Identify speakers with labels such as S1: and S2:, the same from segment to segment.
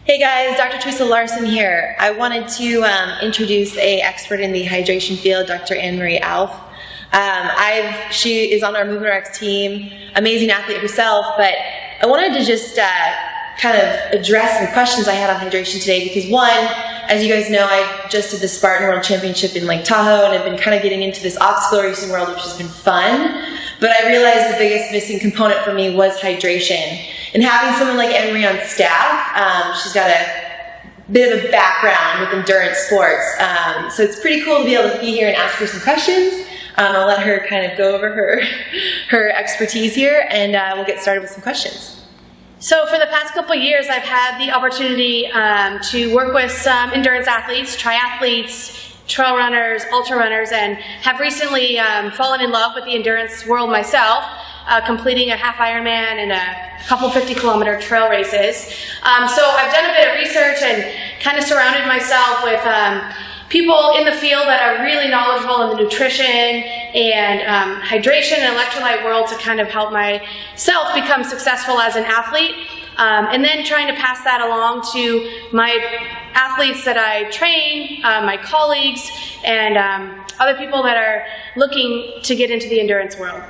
S1: Hey guys, Dr. Teresa Larson here. I wanted to introduce an expert in the hydration field, Dr. Anne-Marie Alf. She is on our MoventRx team, amazing athlete herself, but I wanted to just kind of address some questions I had on hydration today because one, as you guys know, I just did the Spartan World Championship in Lake Tahoe and I've been kind of getting into this obstacle racing world, which has been fun, but I realized the biggest missing component for me was hydration. And having someone like Anne-Marie on staff, she's got a bit of a background with endurance sports, so it's pretty cool to be able to be here and ask her some questions. I'll let her kind of go over her expertise here, and we'll get started with some questions.
S2: So for the past couple of years, I've had the opportunity to work with some endurance athletes, triathletes, trail runners, ultra runners, and have recently fallen in love with the endurance world myself, completing a half Ironman and a couple 50-kilometer trail races. So I've done a bit of research and kind of surrounded myself with people in the field that are really knowledgeable in the nutrition and hydration and electrolyte world to kind of help myself become successful as an athlete. And then trying to pass that along to my athletes that I train, my colleagues, and other people that are looking to get into the endurance world.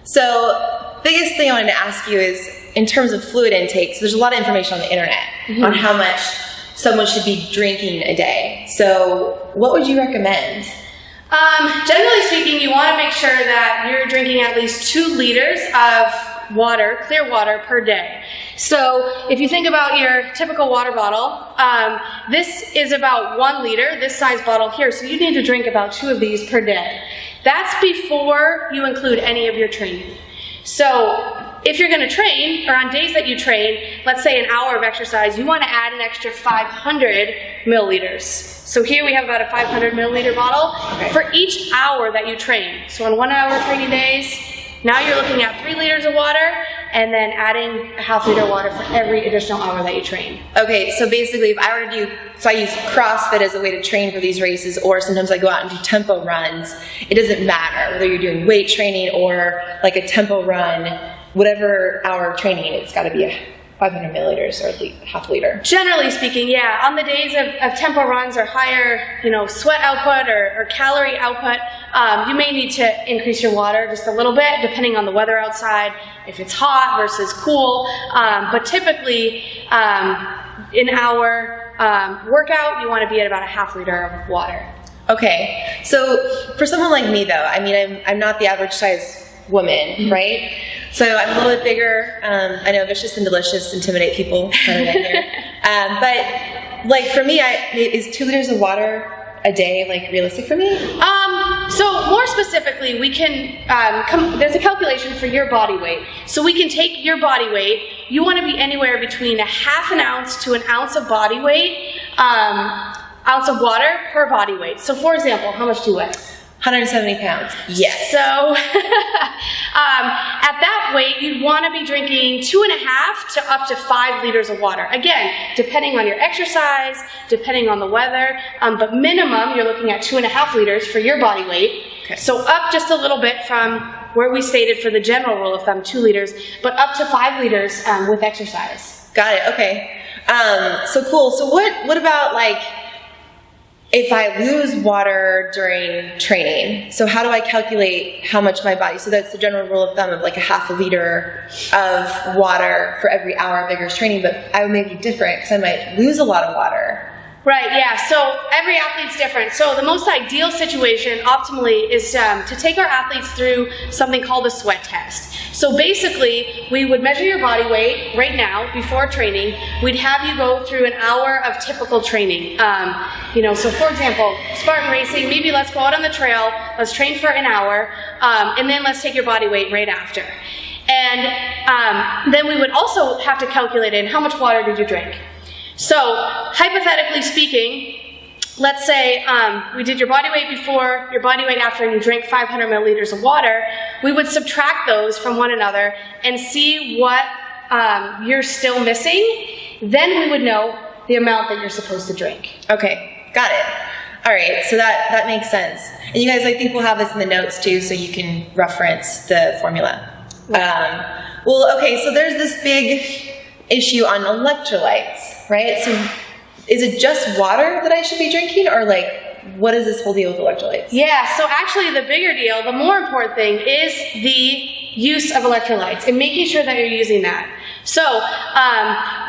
S1: So, biggest thing I wanted to ask you is, in terms of fluid intake, so there's a lot of information on the internet on how much someone should be drinking a day. So, what would you recommend?
S2: Generally speaking, you want to make sure that you're drinking at least 2 liters of water, clear water, per day. So if you think about your typical water bottle, this is about 1 liter, this size bottle here, so you need to drink about 2 of these per day. That's before you include any of your training. So if you're going to train, or on days that you train, let's say an hour of exercise, you want to add an extra 500 milliliters. So here we have about a 500 milliliter bottle for each hour that you train. So on 1 hour training days, now you're looking at 3 liters of water, and then adding a half liter of water for every additional hour that you train.
S1: Okay, so basically if I were to so I use CrossFit as a way to train for these races, or sometimes I go out and do tempo runs, it doesn't matter whether you're doing weight training or like a tempo run, whatever hour training, it's got to be a 500 milliliters or half liter.
S2: Generally speaking, yeah. On the days of tempo runs or higher, sweat output or calorie output, you may need to increase your water just a little bit, depending on the weather outside, if it's hot versus cool. But typically, in our workout, you want to be at about a half liter of water.
S1: Okay. So for someone like me, though, I mean, I'm not the average size woman, right? So I'm a little bit bigger. I know Vicious and Delicious intimidate people better than here. But like for me, is 2 liters of water a day like realistic for me?
S2: So more specifically, we can, there's a calculation for your body weight. So we can take your body weight. You want to be anywhere between a half an ounce to an ounce of body weight, ounce of water per body weight. So for example, how much do you weigh?
S1: 170 pounds. Yes.
S2: So at that weight, you'd want to be drinking 2.5 to up to 5 liters of water. Again, depending on your exercise, depending on the weather, but minimum, you're looking at 2.5 liters for your body weight. Okay. So up just a little bit from where we stated for the general rule of thumb, 2 liters, but up to 5 liters with exercise.
S1: Got it. Okay. So cool. So what about like, if I lose water during training, so how do I calculate how much my body, so that's the general rule of thumb of like a half a liter of water for every hour of vigorous training, but I may be different because I might lose a lot of water.
S2: Right, yeah, so every athlete's different. So the most ideal situation, optimally, is to take our athletes through something called a sweat test. So basically, we would measure your body weight right now, before training. We'd have you go through an hour of typical training. So for example, Spartan racing, maybe let's go out on the trail, let's train for an hour, and then let's take your body weight right after. And then we would also have to calculate in how much water did you drink. So, hypothetically speaking, let's say we did your body weight before, your body weight after, and you drank 500 milliliters of water. We would subtract those from one another and see what you're still missing. Then we would know the amount that you're supposed to drink.
S1: Okay, got it. All right, so that makes sense. And you guys, I think we'll have this in the notes too, so you can reference the formula. Well, okay, so there's this big issue on electrolytes, right? So is it just water that I should be drinking, or like, what is this whole deal with electrolytes?
S2: Yeah, so actually the bigger deal, the more important thing is the use of electrolytes and making sure that you're using that. So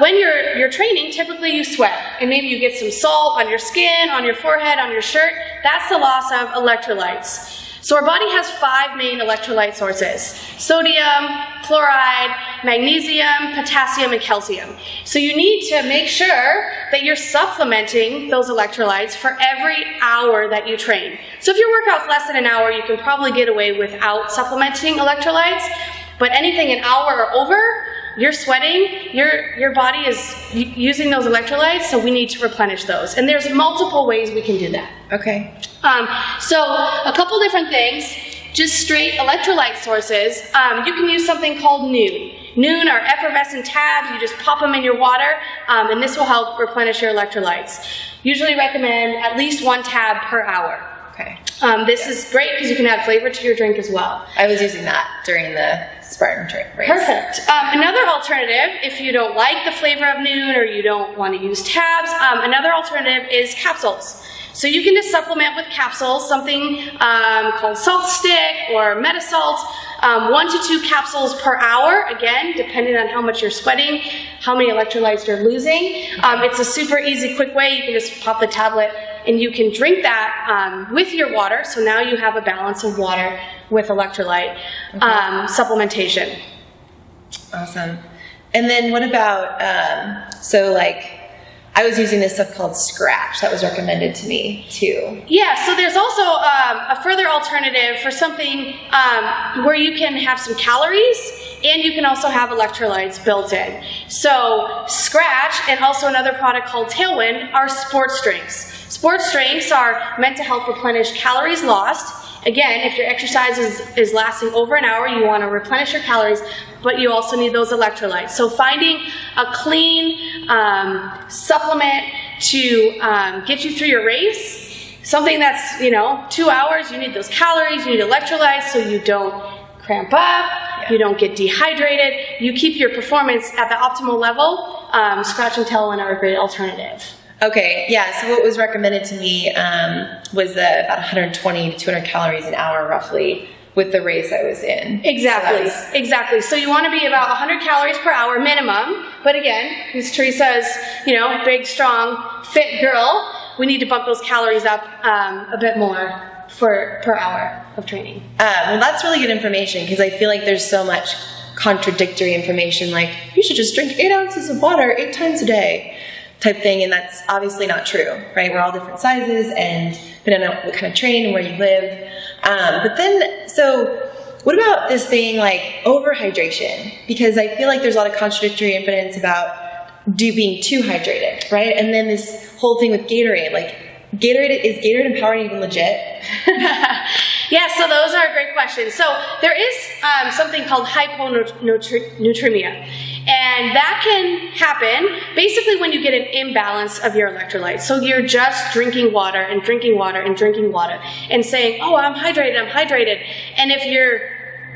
S2: when you're training, typically you sweat and maybe you get some salt on your skin, on your forehead, on your shirt. That's the loss of electrolytes. So our body has 5 main electrolyte sources: sodium, chloride, magnesium, potassium, and calcium. So you need to make sure that you're supplementing those electrolytes for every hour that you train. So if your workout's less than an hour, you can probably get away without supplementing electrolytes. But anything an hour or over, you're sweating, your body is using those electrolytes, so we need to replenish those. And there's multiple ways we can do that.
S1: Okay.
S2: So a couple different things. Just straight electrolyte sources. You can use something called Nuun. Nuun are effervescent tabs. You just pop them in your water, and this will help replenish your electrolytes. Usually recommend at least 1 tab per hour.
S1: Okay.
S2: This is great because you can add flavor to your drink as well.
S1: I was using that during the Spartan race.
S2: Perfect. Another alternative, if you don't like the flavor of Nuun or you don't want to use tabs, another alternative is capsules. So you can just supplement with capsules, something called Salt Stick or Metasalt, 1 to 2 capsules per hour, again, depending on how much you're sweating, how many electrolytes you're losing. It's a super easy, quick way. You can just pop the tablet and you can drink that with your water. So now you have a balance of water with electrolyte supplementation.
S1: Awesome. And then what about, so like, I was using this stuff called Scratch. That was recommended to me too.
S2: Yeah, so there's also a further alternative for something where you can have some calories and you can also have electrolytes built in. So Scratch and also another product called Tailwind are sports drinks. Sports drinks are meant to help replenish calories lost. Again, if your exercise is lasting over an hour, you want to replenish your calories, but you also need those electrolytes. So finding a clean supplement to get you through your race, something that's, 2 hours, you need those calories, you need electrolytes so you don't cramp up, you don't get dehydrated, you keep your performance at the optimal level. Scratch and Tailwind are a great alternative.
S1: Okay, yeah, so what was recommended to me was about 120 to 200 calories an hour roughly with the race I was in.
S2: Exactly, exactly. So you want to be about 100 calories per hour minimum, but again, because Teresa's, big, strong, fit girl, we need to bump those calories up a bit more per hour of training.
S1: Well, that's really good information because I feel like there's so much contradictory information, like you should just drink 8 ounces of water 8 times a day. Type thing, and that's obviously not true, right? We're all different sizes and depending on what kind of train and where you live. But then, so what about this thing like overhydration? Because I feel like there's a lot of contradictory evidence about being too hydrated, right? And then this whole thing with Gatorade, like is Gatorade and Powerade even legit?
S2: Yeah, so those are great questions. So there is something called hyponatremia. And that can happen basically when you get an imbalance of your electrolytes. So you're just drinking water and drinking water and drinking water and saying, oh, I'm hydrated. And if you're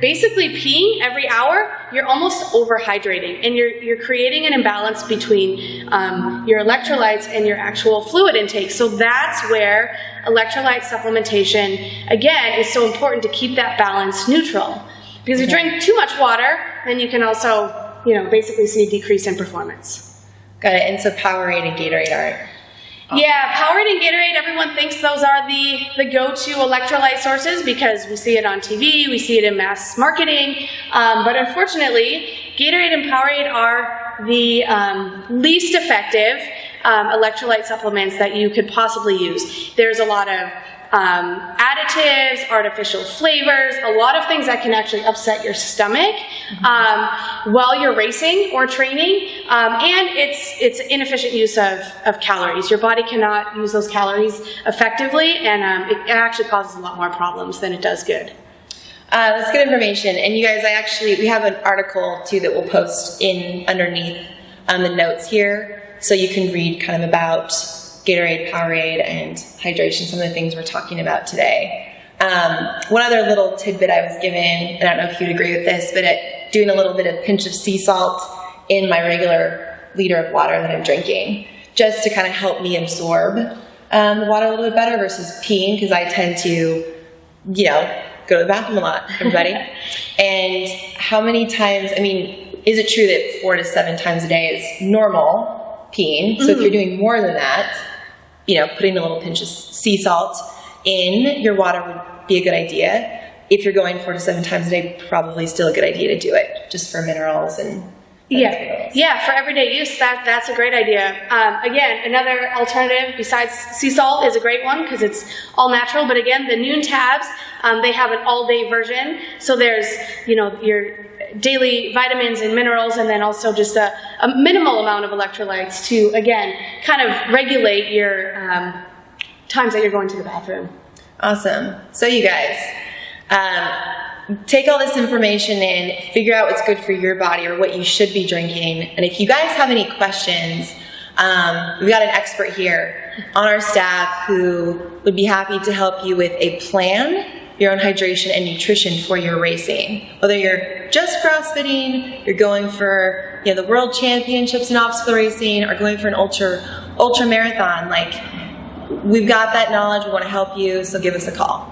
S2: basically peeing every hour, you're almost overhydrating. And you're creating an imbalance between your electrolytes and your actual fluid intake. So that's where electrolyte supplementation, again, is so important to keep that balance neutral. Because if you drink too much water, then you can also basically see a decrease in performance.
S1: Got it. And so Powerade and Gatorade aren't?
S2: Yeah, Powerade and Gatorade, everyone thinks those are the go-to electrolyte sources because we see it on TV, we see it in mass marketing, but unfortunately, Gatorade and Powerade are the least effective electrolyte supplements that you could possibly use. There's a lot of additives, artificial flavors, a lot of things that can actually upset your stomach while you're racing or training, and it's inefficient use of calories. Your body cannot use those calories effectively, and it actually causes a lot more problems than it does good.
S1: That's good information. And you guys, we have an article too that we'll post underneath the notes here, so you can read kind of about Gatorade, Powerade, and hydration, some of the things we're talking about today. One other little tidbit I was given, and I don't know if you'd agree with this, but doing a little bit of pinch of sea salt in my regular liter of water that I'm drinking, just to kind of help me absorb the water a little bit better versus peeing, because I tend to, go to the bathroom a lot, everybody. And how many times, is it true that 4 to 7 times a day is normal peeing? So if you're doing more than that, putting a little pinch of sea salt in your water would be a good idea. If you're going 4 to 7 times a day, probably still a good idea to do it, just for minerals and
S2: Yeah, for everyday use, that's a great idea. Again, another alternative besides sea salt is a great one because it's all natural. But again, the Nuun tabs, they have an all-day version. So there's, your daily vitamins and minerals, and then also just a minimal amount of electrolytes to, again, kind of regulate your times that you're going to the bathroom.
S1: Awesome. So you guys, take all this information in, figure out what's good for your body or what you should be drinking. And if you guys have any questions, we've got an expert here on our staff who would be happy to help you with a plan, your own hydration and nutrition for your racing. Whether you're just CrossFitting, you're going for the World Championships in obstacle racing, or going for an ultra marathon, we've got that knowledge. We want to help you, so give us a call.